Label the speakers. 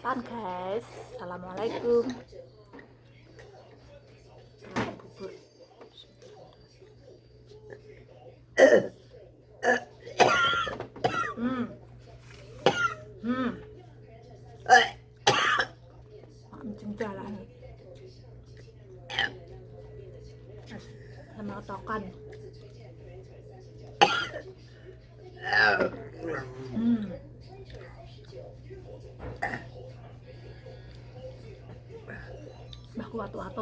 Speaker 1: sarapan guys. Assalamualaikum. Bubur. Hmm. Hmm. Kencing jalan. Sama tokan. Hmm. Bah kuat-kuat.